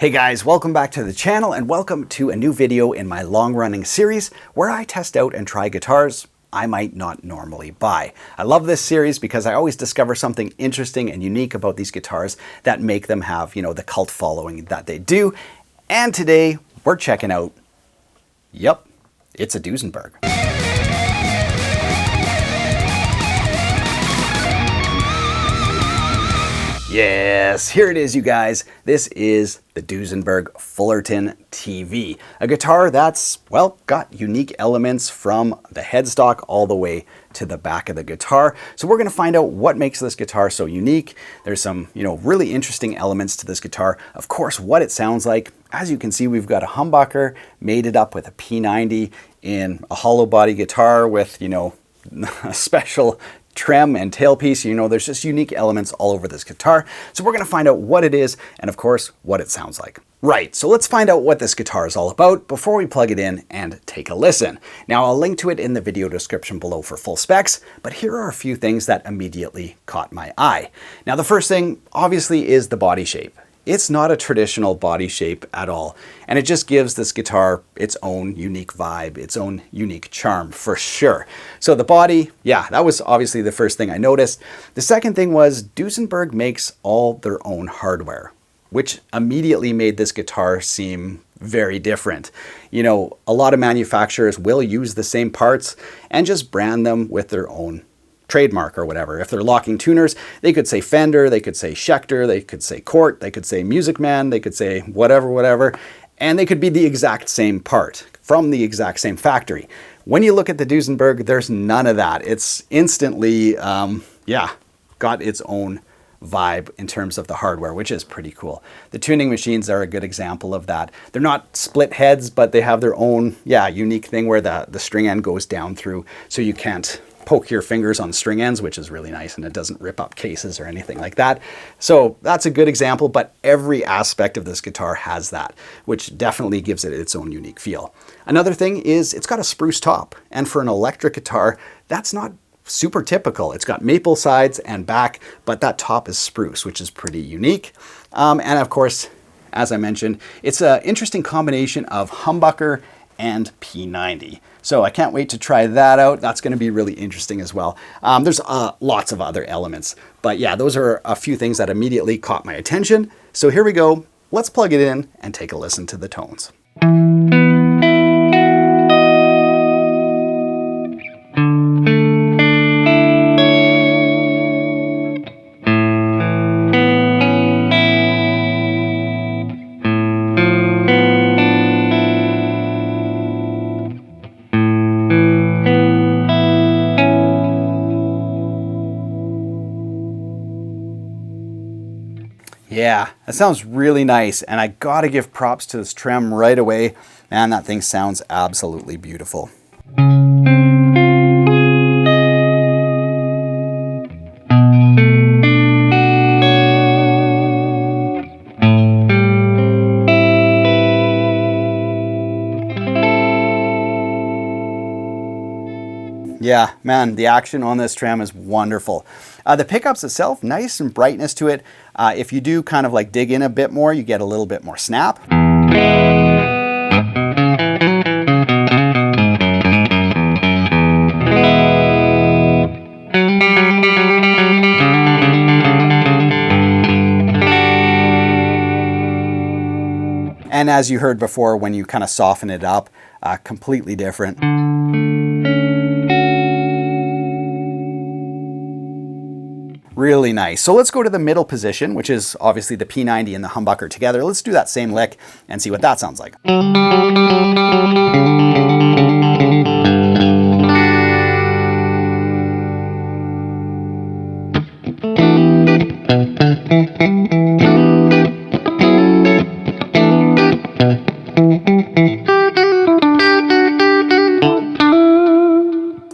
Hey guys, welcome back to the channel and welcome to a new video in my long-running series where I test out and try guitars I might not normally buy. I love this series because I always discover something interesting and unique about these guitars that make them have, the cult following that they do. And today we're checking out, yep, it's a Duesenberg. Yes, here it is, you guys. This is the Duesenberg Fullerton TV, a guitar that's, well, got unique elements from the headstock all the way to the back of the guitar. So we're going to find out what makes this guitar so unique. There's some, really interesting elements to this guitar. Of course, what it sounds like. As you can see, we've got a humbucker, mated up with a P90 in a hollow body guitar with, a special trim and tailpiece. There's just unique elements all over this guitar. So we're going to find out what it is and of course what it sounds like. Right, so let's find out what this guitar is all about before we plug it in and take a listen. Now I'll link to it in the video description below for full specs, but here are a few things that immediately caught my eye. Now the first thing obviously is the body shape. It's not a traditional body shape at all, and it just gives this guitar its own unique vibe, its own unique charm for sure. So the body, yeah, that was obviously the first thing I noticed. The second thing was Duesenberg makes all their own hardware, which immediately made this guitar seem very different. A lot of manufacturers will use the same parts and just brand them with their own trademark or whatever. If they're locking tuners, they could say Fender, they could say Schecter, they could say Cort, they could say Music Man, they could say whatever, and they could be the exact same part from the exact same factory. When you look at the Duesenberg, there's none of that. It's instantly, got its own vibe in terms of the hardware, which is pretty cool. The tuning machines are a good example of that. They're not split heads, but they have their own, unique thing where the string end goes down through, so you can't poke your fingers on string ends, which is really nice, and it doesn't rip up cases or anything like that. So that's a good example, but every aspect of this guitar has that, which definitely gives it its own unique feel. Another thing is it's got a spruce top, and for an electric guitar, that's not super typical. It's got maple sides and back, but that top is spruce, which is pretty unique. And of course, as I mentioned, it's an interesting combination of humbucker and P90. So I can't wait to try that out. That's going to be really interesting as well. There's lots of other elements, but yeah, those are a few things that immediately caught my attention. So here we go. Let's plug it in and take a listen to the tones. Yeah, that sounds really nice, and I gotta give props to this trim right away. Man, that thing sounds absolutely beautiful. Yeah, man, the action on this trim is wonderful. The pickups itself, nice and brightness to it. If you do kind of like dig in a bit more, you get a little bit more snap. And as you heard before, when you kind of soften it up, completely different. Really nice. So let's go to the middle position, which is obviously the P90 and the humbucker together. Let's do that same lick and see what that sounds like.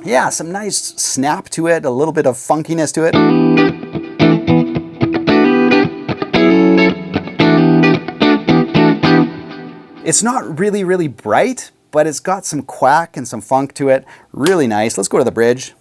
Yeah, some nice snap to it, a little bit of funkiness to it. It's not really bright, but it's got some quack and some funk to it. Really nice. Let's go to the bridge.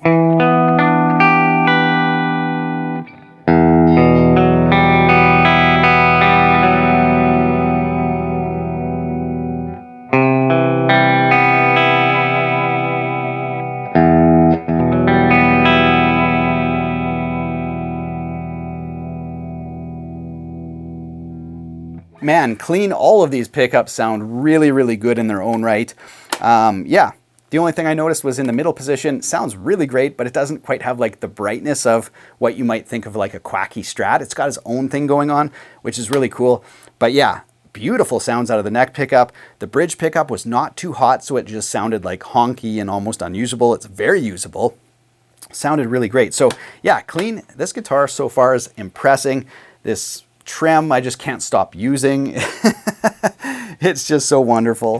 Man, clean. All of these pickups sound really, really good in their own right. Yeah, the only thing I noticed was in the middle position. Sounds really great, but it doesn't quite have like the brightness of what you might think of like a Quacky Strat. It's got its own thing going on, which is really cool. But yeah, beautiful sounds out of the neck pickup. The bridge pickup was not too hot, so it just sounded like honky and almost unusable. It's very usable. Sounded really great. So yeah, clean. This guitar so far is impressing. This trem I just can't stop using. It's just so wonderful.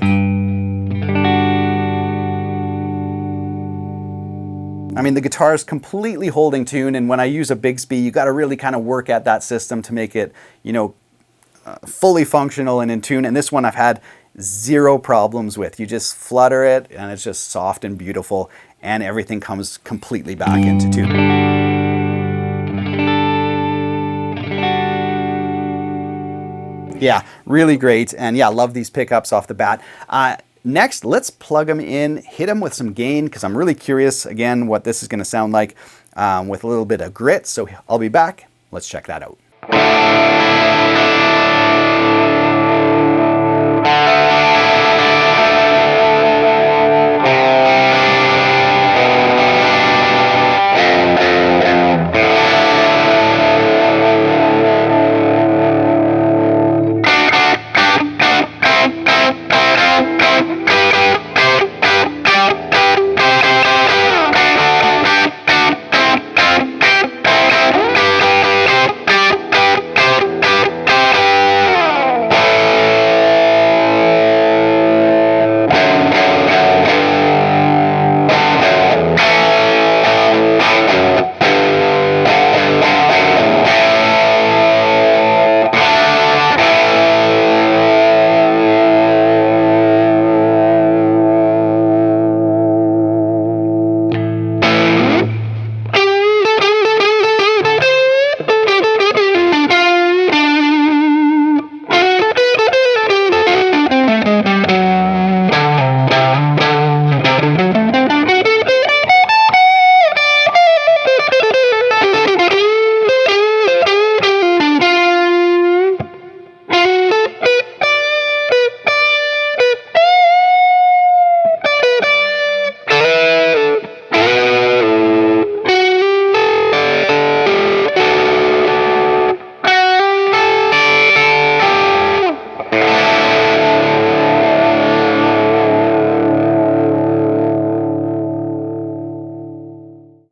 I mean, the guitar is completely holding tune, and when I use a Bigsby, you got to really kind of work at that system to make it, you know, fully functional and in tune. And this one I've had zero problems with. You just flutter it, and it's just soft and beautiful, and everything comes completely back into tune. Yeah, really great. And yeah, love these pickups off the bat. Next, let's plug them in, hit them with some gain, because I'm really curious, again, what this is going to sound like with a little bit of grit. So I'll be back. Let's check that out.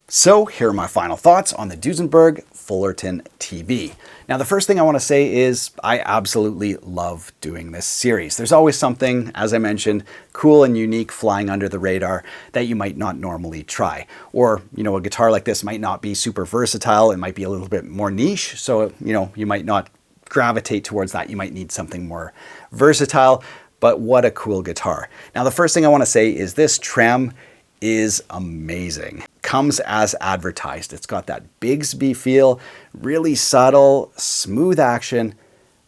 So here are my final thoughts on the Duesenberg Fullerton TV. Now, the first thing I want to say is I absolutely love doing this series. There's always something, as I mentioned, cool and unique flying under the radar that you might not normally try. Or, you know, a guitar like this might not be super versatile. It might be a little bit more niche. So, you know, you might not gravitate towards that. You might need something more versatile, but what a cool guitar. Now, the first thing I want to say is this trem is amazing. Comes as advertised. It's got that Bigsby feel, really subtle, smooth action,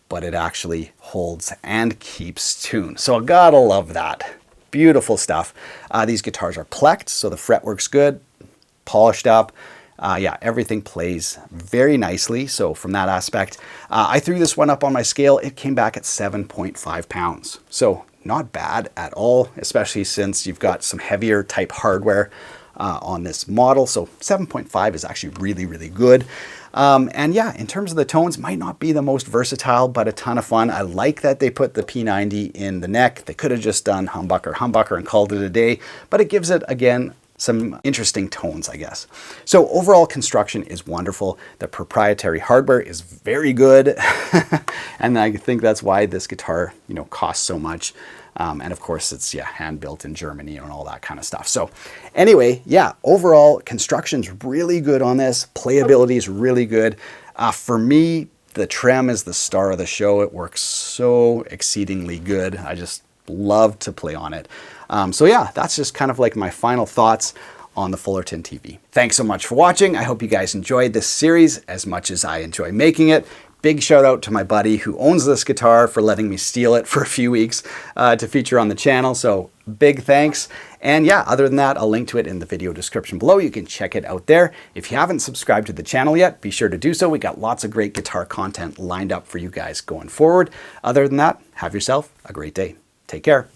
but it actually holds and keeps tune. So I gotta love that. Beautiful stuff. These guitars are plecked, so the fretwork's good, polished up. Yeah, everything plays very nicely. So from that aspect, I threw this one up on my scale. It came back at 7.5 pounds. So not bad at all, especially since you've got some heavier type hardware on this model. So 7.5 is actually really, really good. And yeah, in terms of the tones, might not be the most versatile, but a ton of fun. I like that they put the P90 in the neck. They could have just done humbucker and called it a day, but it gives it, again, some interesting tones, I guess. So overall construction is wonderful. The proprietary hardware is very good. And I think that's why this guitar, you know, costs so much. And of course it's, yeah, hand built in Germany and all that kind of stuff. So anyway, yeah, overall construction's really good on this. Playability is really good. For me, the trem is the star of the show. It works so exceedingly good. I just love to play on it. So yeah, that's just kind of like my final thoughts on the Fullerton TV. Thanks so much for watching. I hope you guys enjoyed this series as much as I enjoy making it. Big shout out to my buddy who owns this guitar for letting me steal it for a few weeks to feature on the channel. So big thanks. And yeah, other than that, I'll link to it in the video description below. You can check it out there. If you haven't subscribed to the channel yet, be sure to do so. We got lots of great guitar content lined up for you guys going forward. Other than that, have yourself a great day. Take care.